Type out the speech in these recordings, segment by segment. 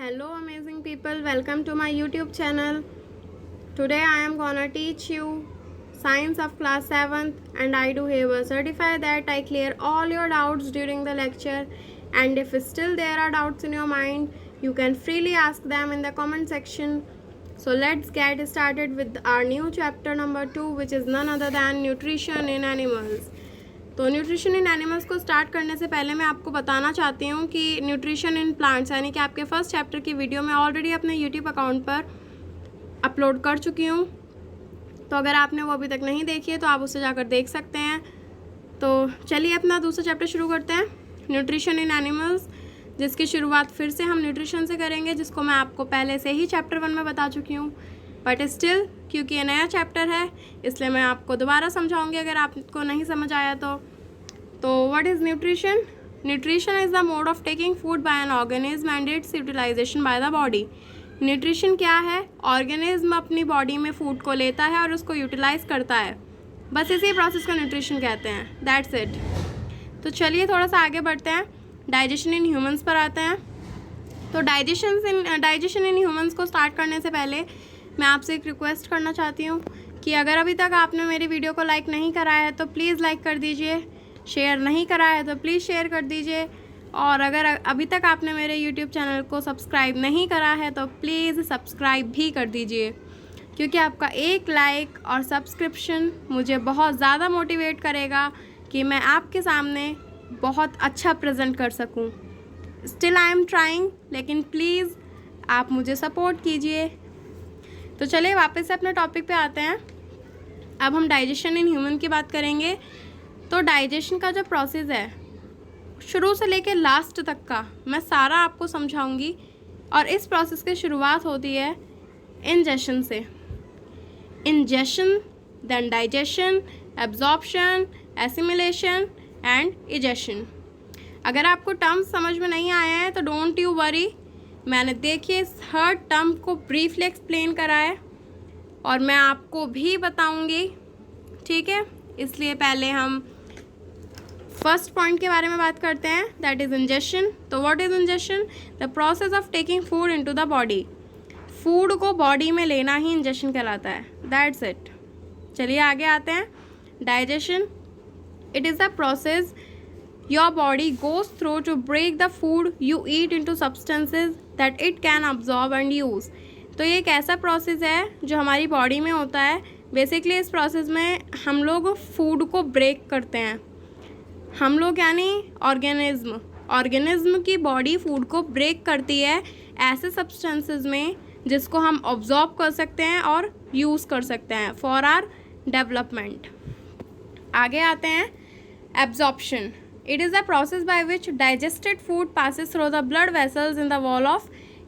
Hello amazing people, welcome to my YouTube channel. Today I am gonna teach you science of class 7th and I do hereby certify that I clear all your doubts during the lecture, and if still there are doubts in your mind, you can freely ask them in the comment section. So let's get started with our new chapter number 2, which is none other than nutrition in animals. तो nutrition in animals को start करने से पहले मैं आपको बताना चाहती हूँ कि न्यूट्रिशन इन प्लांट्स यानी कि आपके फर्स्ट चैप्टर की वीडियो मैं ऑलरेडी अपने यूट्यूब अकाउंट पर अपलोड कर चुकी हूँ। तो अगर आपने वो अभी तक नहीं देखी है तो आप उसे जाकर देख सकते हैं। तो चलिए अपना दूसरा चैप्टर शुरू करते हैं, न्यूट्रिशन इन एनिमल्स, जिसकी शुरुआत फिर से हम न्यूट्रिशन से करेंगे, जिसको मैं आपको पहले से ही चैप्टर 1 में बता चुकी हूँ। बट स्टिल क्योंकि ये नया चैप्टर है इसलिए मैं आपको दोबारा समझाऊंगी अगर आपको नहीं समझ आया तो what is nutrition? Nutrition is the mode of taking food by an organism and its utilisation by the body. Nutrition क्या है? ऑर्गेनिज्म अपनी बॉडी में फूड को लेता है और उसको यूटिलाइज करता है, बस इसी प्रोसेस को न्यूट्रिशन कहते हैं। That's it. तो चलिए थोड़ा सा आगे बढ़ते हैं, डाइजेशन इन ह्यूमंस पर आते हैं। तो डाइजेशन इन ह्यूमंस को स्टार्ट करने से पहले मैं आपसे एक रिक्वेस्ट करना चाहती हूँ कि अगर अभी तक आपने मेरी वीडियो को लाइक नहीं कराया है तो प्लीज़ लाइक कर दीजिए, शेयर नहीं कराया है तो प्लीज़ शेयर कर दीजिए, और अगर अभी तक आपने मेरे यूट्यूब चैनल को सब्सक्राइब नहीं करा है तो प्लीज़ सब्सक्राइब भी कर दीजिए, क्योंकि आपका एक लाइक और सब्सक्रिप्शन मुझे बहुत ज़्यादा मोटिवेट करेगा कि मैं आपके सामने बहुत अच्छा प्रेजेंट कर सकूं। स्टिल आई एम ट्राइंग, लेकिन प्लीज़ आप मुझे सपोर्ट कीजिए। तो चलिए वापस से अपने टॉपिक पे आते हैं। अब हम डाइजेशन इन ह्यूमन की बात करेंगे। तो डाइजेशन का जो प्रोसेस है शुरू से लेके लास्ट तक का मैं सारा आपको समझाऊंगी, और इस प्रोसेस की शुरुआत होती है इंजेशन से। Ingestion, then digestion, absorption, assimilation and egestion. अगर आपको टर्म्स समझ में नहीं आया है तो डोंट यू वरी, मैंने देखिए हर टर्म को ब्रीफली एक्सप्लेन करा है और मैं आपको भी बताऊंगी, ठीक है। इसलिए पहले हम फर्स्ट पॉइंट के बारे में बात करते हैं, दैट इज़ इंजेशन। तो what is ingestion? The process of taking food into the body. Food को बॉडी में लेना ही इंजेशन कहलाता है। That's it. चलिए आगे आते हैं, digestion. It is the process your body goes through to break the food you eat into substances that it can absorb and use। तो ये एक ऐसा प्रोसेस है जो हमारी बॉडी में होता है। बेसिकली इस प्रोसेस में हम लोग फूड को ब्रेक करते हैं। हम लोग यानी ऑर्गेनिज्म की बॉडी फूड को ब्रेक करती है ऐसे सब्सटेंसेस में जिसको हम ऑब्जॉर्ब कर सकते हैं और यूज़ कर सकते हैं फॉर आर डेवलपमेंट। आगे आते हैं, absorption. It is the process by which digested food passes through the blood vessels in the wall of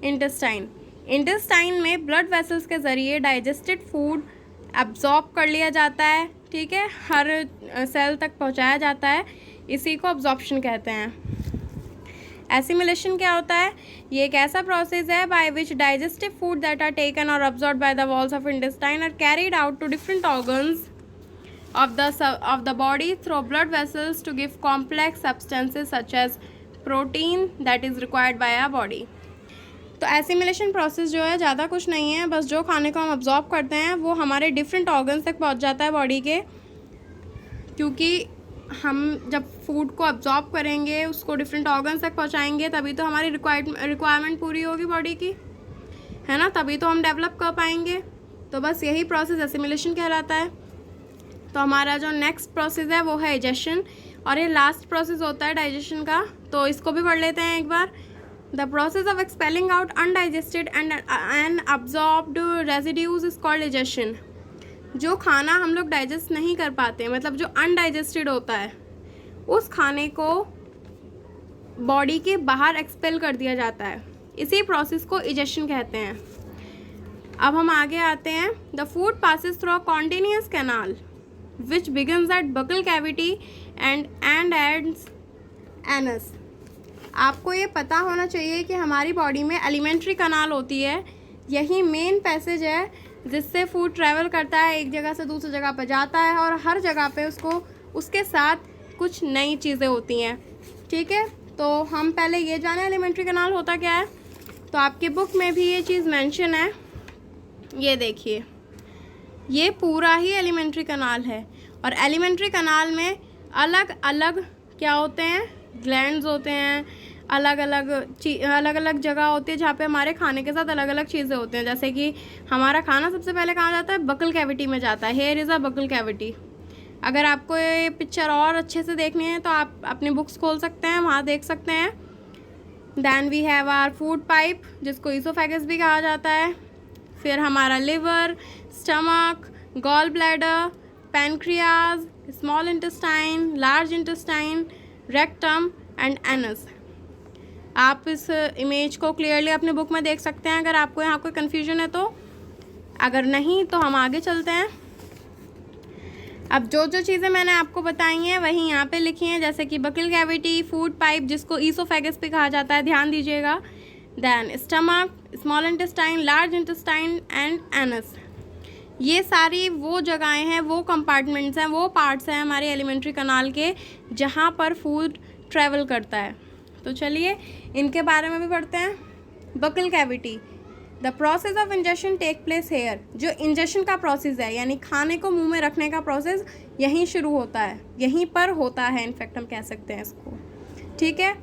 intestine। Intestine में ब्लड वेसल्स के ज़रिए डाइजेस्टेड फूड एब्जॉर्ब कर लिया जाता है, ठीक है, हर सेल तक पहुंचाया जाता है, इसी को एब्जॉर्प्शन कहते हैं। एसिमिलेशन क्या होता है? ये एक ऐसा प्रोसेस है by which digestive food that are taken or absorb by the walls of intestine are carried out to different organs of the body through blood vessels to give complex substances such as protein that is required by our body। तो assimilation process जो है ज़्यादा कुछ नहीं है, बस जो खाने को हम अब्जॉर्ब करते हैं वो हमारे डिफरेंट ऑर्गन्स तक पहुंच जाता है बॉडी के, क्योंकि हम जब फूड को अब्जॉर्ब करेंगे उसको डिफरेंट ऑर्गन्स तक पहुंचाएंगे तभी तो हमारी रिक्वायरमेंट पूरी होगी बॉडी की, है ना, तभी तो हम डेवलप कर पाएंगे। तो बस यही प्रोसेस एसिमिलेशन कहलाता है। तो हमारा जो नेक्स्ट प्रोसेस है वो है इजेशन, और ये लास्ट प्रोसेस होता है डाइजेशन का, तो इसको भी पढ़ लेते हैं एक बार। The process of expelling out undigested and absorbed residues is called egestion. जो खाना हम लोग डाइजेस्ट नहीं कर पाते, मतलब जो अनडाइजेस्टेड होता है, उस खाने को बॉडी के बाहर एक्सपेल कर दिया जाता है, इसी प्रोसेस को इजेशन कहते हैं। अब हम आगे आते हैं, the food passes through a continuous canal which begins at buccal cavity and ends anus। आपको ये पता होना चाहिए कि हमारी बॉडी में एलिमेंट्री कनाल होती है, यही मेन पैसेज है जिससे फूड ट्रैवल करता है, एक जगह से दूसरी जगह पर जाता है, और हर जगह पे उसके साथ कुछ नई चीज़ें होती हैं, ठीक है। तो हम पहले ये जाने एलिमेंट्री कनाल होता क्या है। तो आपके बुक में भी ये चीज़ मेंशन है। ये देखिए, ये पूरा ही एलिमेंट्री कनाल है और एलिमेंट्री कनाल में अलग अलग क्या होते हैं, ग्लैंड्स होते हैं, अलग अलग जगह होती है जहाँ पे हमारे खाने के साथ अलग अलग चीज़ें होती हैं। जैसे कि हमारा खाना सबसे पहले कहाँ जाता है, बकल कैविटी में जाता है। Here is a buccal cavity. अगर आपको ये पिक्चर और अच्छे से देखनी है तो आप अपनी बुक्स खोल सकते हैं, वहाँ देख सकते हैं। Then we have our food pipe, जिसको ईसोफेगस भी कहा जाता है। फिर हमारा liver, stomach, gall bladder, pancreas, small intestine, large intestine, rectum and anus. आप इस इमेज को क्लियरली अपने बुक में देख सकते हैं अगर आपको यहाँ कोई कन्फ्यूजन है तो। अगर नहीं तो हम आगे चलते हैं। अब जो जो चीज़ें मैंने आपको बताई हैं वही यहाँ पे लिखी हैं, जैसे कि बकल कैविटी, फूड पाइप जिसको ईसोफेगस भी कहा जाता है, ध्यान दीजिएगा। Then stomach, small intestine, large intestine and anus. ये सारी वो जगहें हैं, वो कंपार्टमेंट्स हैं, वो पार्ट्स हैं हमारे एलिमेंट्री कनाल के जहाँ पर फूड ट्रैवल करता है। तो चलिए इनके बारे में भी पढ़ते हैं। Buccal cavity, the process of ingestion take place here. जो इंजेशन का प्रोसेस है यानी खाने को मुंह में रखने का प्रोसेस यहीं शुरू होता है, यहीं पर होता है, इनफैक्ट हम कह सकते हैं इसको, ठीक है।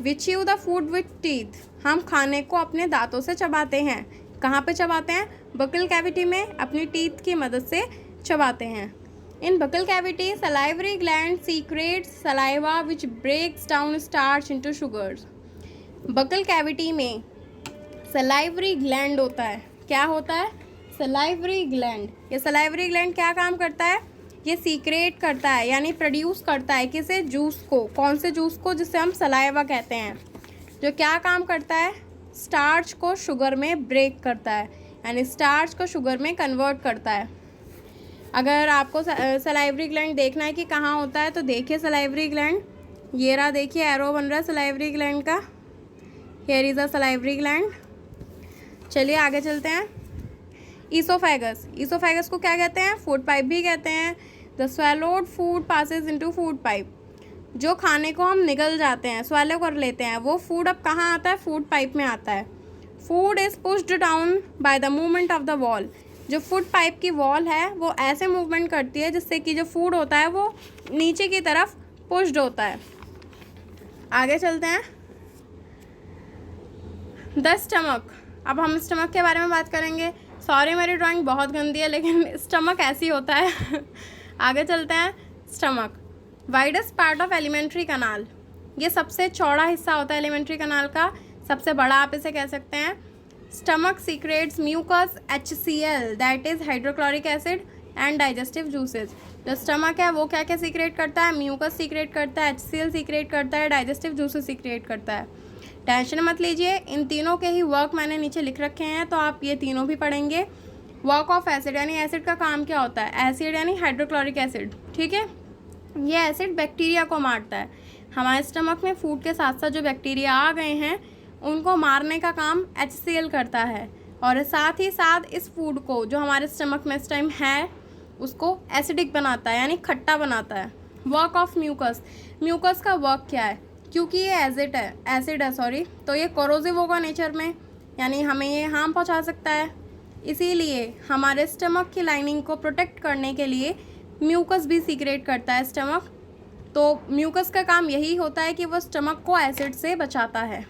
We chew the food with teeth, हम खाने को अपने दांतों से चबाते हैं। कहाँ पे चबाते हैं, बकल कैविटी में, अपनी टीथ की मदद से चबाते हैं। In buccal cavity salivary gland secretes saliva which breaks down starch into sugars. Buccal cavity में सलाइवरी ग्लैंड होता है। क्या होता है, सलाइवरी ग्लैंड। ये सलाइवरी ग्लैंड क्या काम करता है, ये सीक्रेट करता है यानी प्रोड्यूस करता है किसे, जूस को। कौन से जूस को, जिसे हम सलाइवा कहते हैं, जो क्या काम करता है, स्टार्च को शुगर में ब्रेक करता है यानी स्टार्च को शुगर में कन्वर्ट करता है। अगर आपको सलाइवरी ग्लैंड देखना है कि कहाँ होता है तो देखिए सलाइवरी ग्लैंड, ये रहा, देखिए एरो बन रहा है सलाइवरी ग्लैंड का। Here is a salivary gland. चलिए आगे चलते हैं। ईसोफेगस, ईसोफेगस को क्या कहते हैं, फूड पाइप भी कहते हैं। The swallowed food passes into food pipe, जो खाने को हम निगल जाते हैं, स्वैलो कर लेते हैं, वो फूड अब कहाँ आता है, फूड पाइप में आता है। Food is pushed down by the movement of the wall, जो फूड पाइप की वॉल है वो ऐसे मूवमेंट करती है जिससे कि जो फूड होता है वो नीचे की तरफ पुश्ड होता है। आगे चलते हैं। द स्टमक, अब हम स्टमक के बारे में बात करेंगे। सॉरी मेरी ड्राइंग बहुत गंदी है लेकिन स्टमक ऐसी होता है। आगे चलते हैं। Stomach, widest part of elementary कनाल, ये सबसे चौड़ा हिस्सा होता है एलिमेंट्री कनाल का, सबसे बड़ा आप इसे कह सकते हैं। Stomach secretes mucus HCl that is hydrochloric acid and digestive juices. जो स्टमक है वो क्या क्या सीक्रेट करता है, म्यूकस सीक्रेट करता है, HCl सीक्रेट करता है, डाइजेस्टिव जूसेस सीक्रेट करता है। टेंशन मत लीजिए, इन तीनों के ही वर्क मैंने नीचे लिख रखे हैं तो आप ये तीनों भी पढ़ेंगे। वर्क ऑफ एसिड यानी एसिड का काम क्या होता है, एसिड यानी हाइड्रोक्लोरिक एसिड, ठीक है। ये एसिड बैक्टीरिया को मारता है। हमारे स्टमक में फूड के साथ साथ जो बैक्टीरिया आ गए हैं उनको मारने का काम HCl करता है और साथ ही साथ इस फूड को जो हमारे स्टमक में इस टाइम है उसको एसिडिक बनाता है यानी खट्टा बनाता है। वर्क ऑफ म्यूकस, म्यूकस का वर्क क्या है, क्योंकि ये एसिड है तो ये कोरोसिव होगा नेचर में यानी हमें ये हार्म पहुंचा सकता है। इसीलिए हमारे स्टमक की लाइनिंग को प्रोटेक्ट करने के लिए म्यूकस भी सीक्रेट करता है स्टमक। तो म्यूकस का काम यही होता है कि वो स्टमक को एसिड से बचाता है।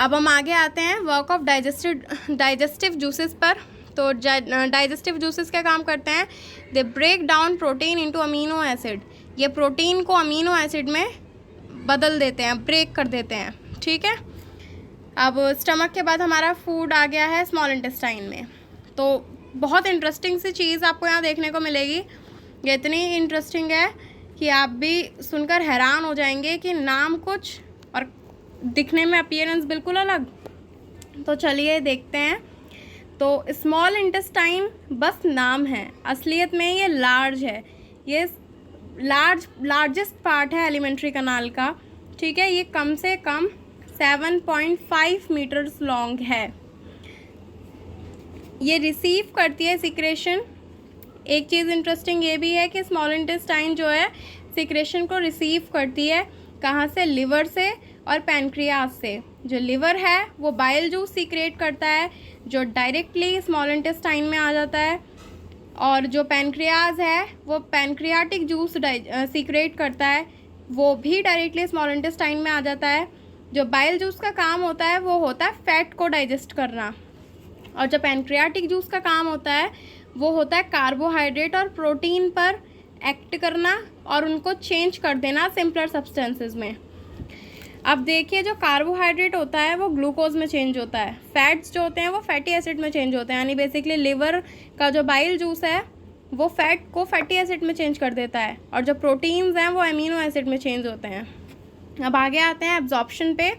अब हम आगे आते हैं वर्क ऑफ डाइजेस्टिव जूसेस पर। तो डाइजेस्टिव जूसेस क्या काम करते हैं, they break down protein into amino acid. ये प्रोटीन को अमीनो एसिड में बदल देते हैं, ब्रेक कर देते हैं, ठीक है। अब स्टमक के बाद हमारा फूड आ गया है स्मॉल इंटेस्टाइन में। तो बहुत इंटरेस्टिंग सी चीज़ आपको यहाँ देखने को मिलेगी। ये इतनी इंटरेस्टिंग है कि आप भी सुनकर हैरान हो जाएंगे कि नाम कुछ और दिखने में अपीयरेंस बिल्कुल अलग। तो चलिए देखते हैं। तो स्मॉल इंटेस्टाइन बस नाम है, असलियत में ये लार्ज है। ये लार्जेस्ट पार्ट है एलिमेंट्री कनाल का, ठीक है। ये कम से कम 7.5 मीटर्स लॉन्ग है। ये रिसीव करती है सिक्रेशन। एक चीज़ इंटरेस्टिंग ये भी है कि स्मॉल इंटेस्टाइन जो है सिक्रेशन को रिसीव करती है, कहाँ से, लिवर से और पैनक्रियाज से। जो लिवर है वो बाइल जूस सीक्रेट करता है जो डायरेक्टली स्मॉल इंटेस्टाइन में आ जाता है, और जो पैनक्रियाज है वो पैनक्रियाटिक जूस सीक्रेट करता है, वो भी डायरेक्टली स्मॉल इंटेस्टाइन में आ जाता है। जो बाइल जूस का काम होता है वो होता है फैट को डाइजेस्ट करना, और जो पैनक्रियाटिक जूस का काम होता है वो होता है कार्बोहाइड्रेट और प्रोटीन पर एक्ट करना और उनको चेंज कर देना सिंपलर सब्सटेंसेस में। अब देखिए, जो कार्बोहाइड्रेट होता है वो ग्लूकोज में चेंज होता है, फैट्स जो होते हैं वो फैटी एसिड में चेंज होते हैं, यानी बेसिकली लिवर का जो बाइल जूस है वो फैट को फैटी एसिड में चेंज कर देता है, और जो प्रोटीन्स हैं वो अमीनो एसिड में चेंज होते हैं। अब आगे आते हैं एब्जॉर्प्शन पे।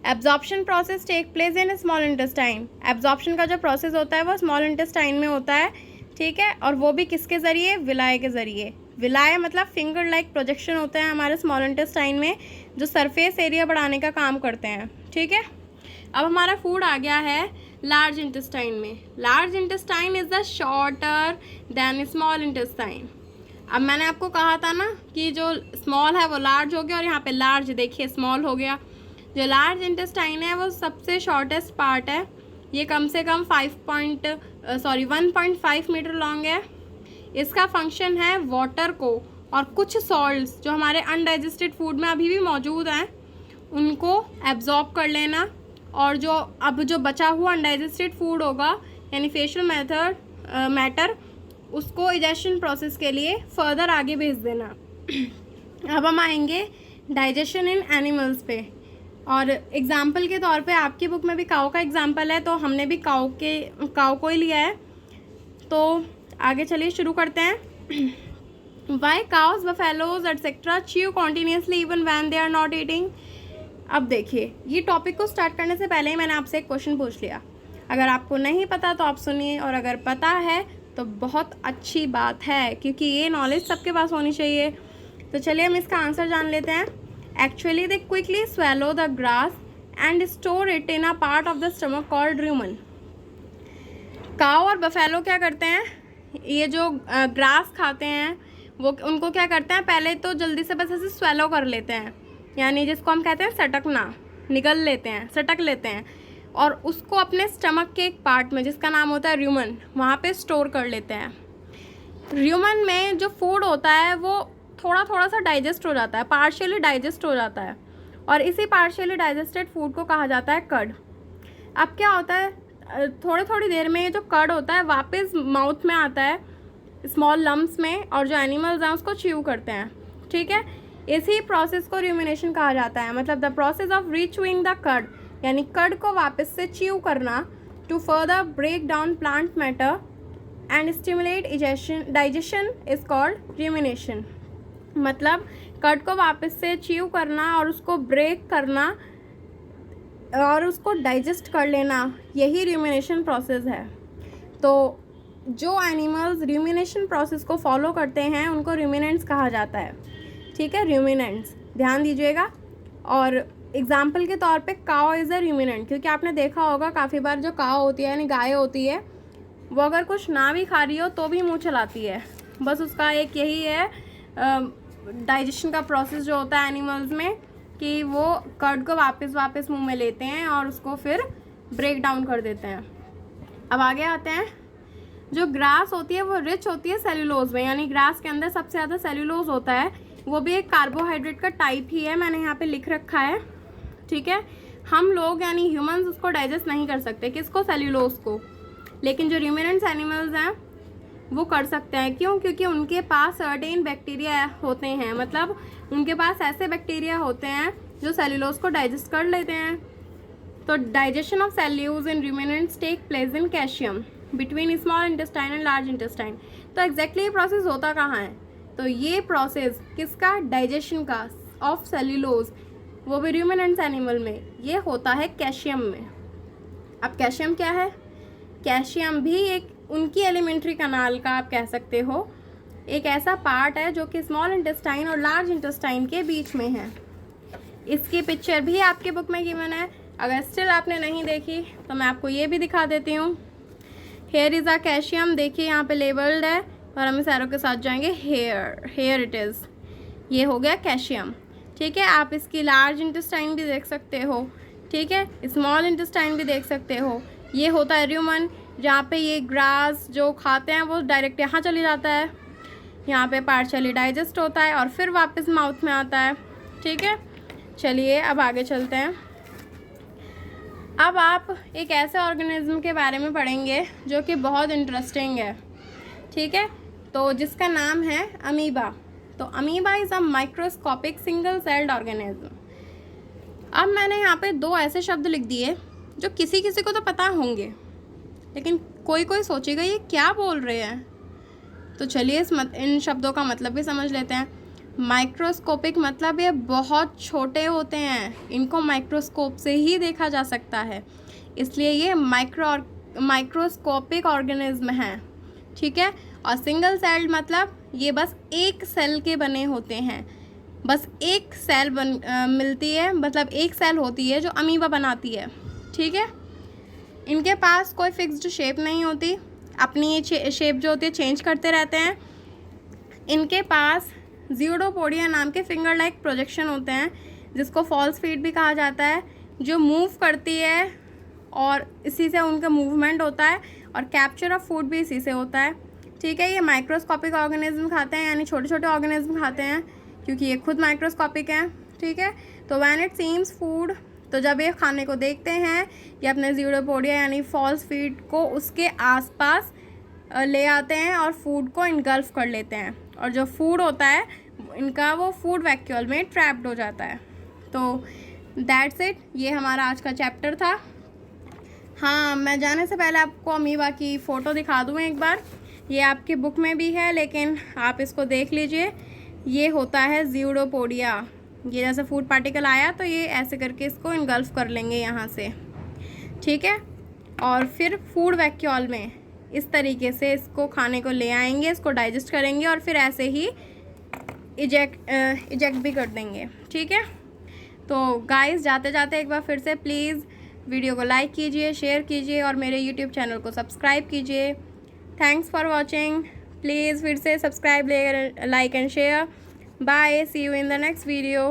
Absorption process take place in small intestine. Absorption का जो प्रोसेस होता है वो स्मॉल इंटेस्टाइन में होता है, ठीक है, और वो भी किसके ज़रिए? विलाय के ज़रिए। विलाय मतलब फिंगर लाइक प्रोजेक्शन होते हैं हमारे स्मॉल इंटेस्टाइन में जो सरफेस एरिया बढ़ाने का काम करते हैं, ठीक है। अब हमारा फूड आ गया है लार्ज इंटेस्टाइन में। Large intestine is the shorter than small intestine. अब मैंने आपको कहा था ना कि जो स्मॉल है वो लार्ज हो गया, और यहाँ पे लार्ज देखिए स्मॉल हो गया। जो लार्ज इंटेस्टाइन है वो सबसे शॉर्टेस्ट पार्ट है, ये कम से कम 1.5 मीटर लॉन्ग है। इसका फंक्शन है वाटर को और कुछ सॉल्ट्स जो हमारे अनडाइजेस्टेड फूड में अभी भी मौजूद हैं उनको एब्जॉर्ब कर लेना, और जो बचा हुआ अनडाइजेस्टेड फूड होगा यानी फेशियल मैटर उसको डाइजेशन प्रोसेस के लिए फर्दर आगे भेज देना। अब हम आएंगे डाइजेशन इन एनिमल्स पे, और एग्जाम्पल के तौर पे आपकी बुक में भी काऊ का एग्जाम्पल है, तो हमने भी काऊ को ही लिया है। तो आगे चलिए शुरू करते हैं। Why cows, buffaloes etcetera chew continuously even when they are not eating. अब देखिए, ये टॉपिक को स्टार्ट करने से पहले ही मैंने आपसे एक क्वेश्चन पूछ लिया। अगर आपको नहीं पता तो आप सुनिए, और अगर पता है तो बहुत अच्छी बात है, क्योंकि ये नॉलेज सबके पास होनी चाहिए। तो चलिए हम इसका आंसर जान लेते हैं। Actually they quickly swallow the grass and store it in a part of the stomach called rumen. Cow और बफेलो क्या करते हैं, ये जो ग्रास खाते हैं वो उनको क्या करते हैं, पहले तो जल्दी से बस ऐसे स्वेलो कर लेते हैं, यानी जिसको हम कहते हैं सटकना, निगल लेते हैं, सटक लेते हैं, और उसको अपने स्टमक के एक पार्ट में जिसका नाम होता है रूमन वहाँ पे स्टोर कर लेते हैं। रूमन में जो फूड होता है वो थोड़ा थोड़ा सा डाइजेस्ट हो जाता है, पार्शियली डाइजेस्ट हो जाता है, और इसी पार्शियली डाइजेस्टेड फूड को कहा जाता है कर्ड। अब क्या होता है, थोड़ी थोड़ी देर में ये जो कर्ड होता है वापस माउथ में आता है स्मॉल लम्प्स में, और जो एनिमल्स हैं उसको च्यू करते हैं, ठीक है। इसी प्रोसेस को रूमिनेशन कहा जाता है, मतलब the process of rechewing the cud, यानी कर्ड को वापस से च्यू करना to further break down plant matter and stimulate digestion is called rumination. मतलब कर्ड को वापस से च्यू करना और उसको ब्रेक करना और उसको डाइजेस्ट कर लेना, यही रूमिनेशन प्रोसेस है। तो जो एनिमल्स रूमिनेशन प्रोसेस को फॉलो करते हैं उनको रूमिनेंट्स कहा जाता है, ठीक है, रूमिनेंट्स, ध्यान दीजिएगा। और एग्जाम्पल के तौर पे काऊ इज़ अ रूमिनेंट, क्योंकि आपने देखा होगा काफ़ी बार जो काऊ होती है यानी गाय होती है वो अगर कुछ ना भी खा रही हो तो भी मुँह चलाती है, बस उसका एक यही है डाइजेशन का प्रोसेस जो होता है एनिमल्स में कि वो कर्ड को वापस मुंह में लेते हैं और उसको फिर ब्रेक डाउन कर देते हैं। अब आगे आते हैं, जो ग्रास होती है वो रिच होती है सेल्यूलोज में, यानी ग्रास के अंदर सबसे ज़्यादा सेल्यूलोज होता है, वो भी एक कार्बोहाइड्रेट का टाइप ही है, मैंने यहाँ पे लिख रखा है, ठीक है। हम लोग यानी ह्यूमंस उसको डाइजेस्ट नहीं कर सकते, किसको? सेल्यूलोज को, लेकिन जो रूमिनेंट्स एनिमल्स हैं वो कर सकते हैं। क्यों? क्योंकि उनके पास सर्टेन बैक्टीरिया होते हैं, मतलब उनके पास ऐसे बैक्टीरिया होते हैं जो सेल्यूलोज को डाइजेस्ट कर लेते हैं। तो digestion of cellulose in ruminants take place in calcium between small intestine and large intestine. तो एग्जैक्टली ये प्रोसेस होता कहाँ है? तो ये प्रोसेस किसका? डाइजेशन का ऑफ सेल्यूलोज, वो भी रूमिनेंट्स एनिमल में, ये होता है कैल्शियम में। अब कैल्शियम क्या है? कैल्शियम भी एक उनकी एलिमेंट्री कनाल का आप कह सकते हो, एक ऐसा पार्ट है जो कि स्मॉल इंटेस्टाइन और लार्ज इंटेस्टाइन के बीच में है। इसकी पिक्चर भी आपके बुक में गिवन है, अगर स्टिल आपने नहीं देखी तो मैं आपको ये भी दिखा देती हूँ। हेयर इज़ अ कैल्शियम, देखिए यहाँ पे लेबल्ड है और हम इस एरो के साथ जाएंगे, हेयर इट इज़, ये हो गया कैल्शियम। ठीक है। आप इसकी लार्ज इंटेस्टाइन भी देख सकते हो, ठीक है, स्मॉल इंटेस्टाइन भी देख सकते हो। ये होता है र्यूमन, जहाँ पे ये ग्रास जो खाते हैं वो डायरेक्ट यहाँ चली जाता है, यहाँ पे पार्शली डाइजेस्ट होता है और फिर वापस माउथ में आता है, ठीक है। चलिए अब आगे चलते हैं। अब आप एक ऐसे ऑर्गेनिज्म के बारे में पढ़ेंगे जो कि बहुत इंटरेस्टिंग है, ठीक है, तो जिसका नाम है अमीबा। तो amoeba is a microscopic single celled organism. अब मैंने यहाँ पे दो ऐसे शब्द लिख दिए जो किसी किसी को तो पता होंगे, लेकिन कोई कोई सोचेगा ये क्या बोल रहे हैं। तो चलिए इन शब्दों का मतलब भी समझ लेते हैं। माइक्रोस्कोपिक मतलब ये बहुत छोटे होते हैं, इनको माइक्रोस्कोप से ही देखा जा सकता है, इसलिए ये माइक्रोस्कोपिक ऑर्गेनिज्म हैं, ठीक है। और सिंगल सेल्ड मतलब ये बस एक सेल के बने होते हैं, बस एक सेल मिलती है, मतलब एक सेल होती है जो अमीबा बनाती है, ठीक है। इनके पास कोई फिक्स्ड शेप नहीं होती, अपनी ये शेप जो होती है चेंज करते रहते हैं। इनके पास ज़्यूडोपोडिया नाम के फिंगर लाइक प्रोजेक्शन होते हैं, जिसको फॉल्स फीट भी कहा जाता है, जो मूव करती है और इसी से उनका मूवमेंट होता है, और कैप्चर ऑफ फूड भी इसी से होता है, ठीक है। ये माइक्रोस्कोपिक ऑर्गेनिज्म खाते हैं, यानी छोटे छोटे ऑर्गेनिज्म खाते हैं, क्योंकि ये खुद माइक्रोस्कोपिक हैं, ठीक है। तो व्हेन इट सीम्स फूड, तो जब ये खाने को देखते हैं ये अपने ज़्यूडोपोडिया यानी फॉल्स फीड को उसके आसपास ले आते हैं और फूड को इनगल्फ कर लेते हैं, और जो फूड होता है इनका वो फूड वैक्यूल में ट्रैप्ड हो जाता है। तो दैट्स इट, ये हमारा आज का चैप्टर था। हाँ, मैं जाने से पहले आपको अमीबा की फ़ोटो दिखा दूँ एक बार। ये आपकी बुक में भी है, लेकिन आप इसको देख लीजिए। ये होता है ज़्यूडोपोडिया। ये जैसे फूड पार्टिकल आया तो ये ऐसे करके इसको इनगल्फ कर लेंगे यहाँ से, ठीक है, और फिर फूड वैक्यूल में इस तरीके से इसको खाने को ले आएंगे, इसको डाइजेस्ट करेंगे और फिर ऐसे ही इजेक्ट भी कर देंगे, ठीक है। तो गाइस, जाते जाते एक बार फिर से प्लीज़ वीडियो को लाइक कीजिए, शेयर कीजिए और मेरे यूट्यूब चैनल को सब्सक्राइब कीजिए। Thanks for watching. प्लीज़ फिर से subscribe, like and share. Bye, see you in the next video.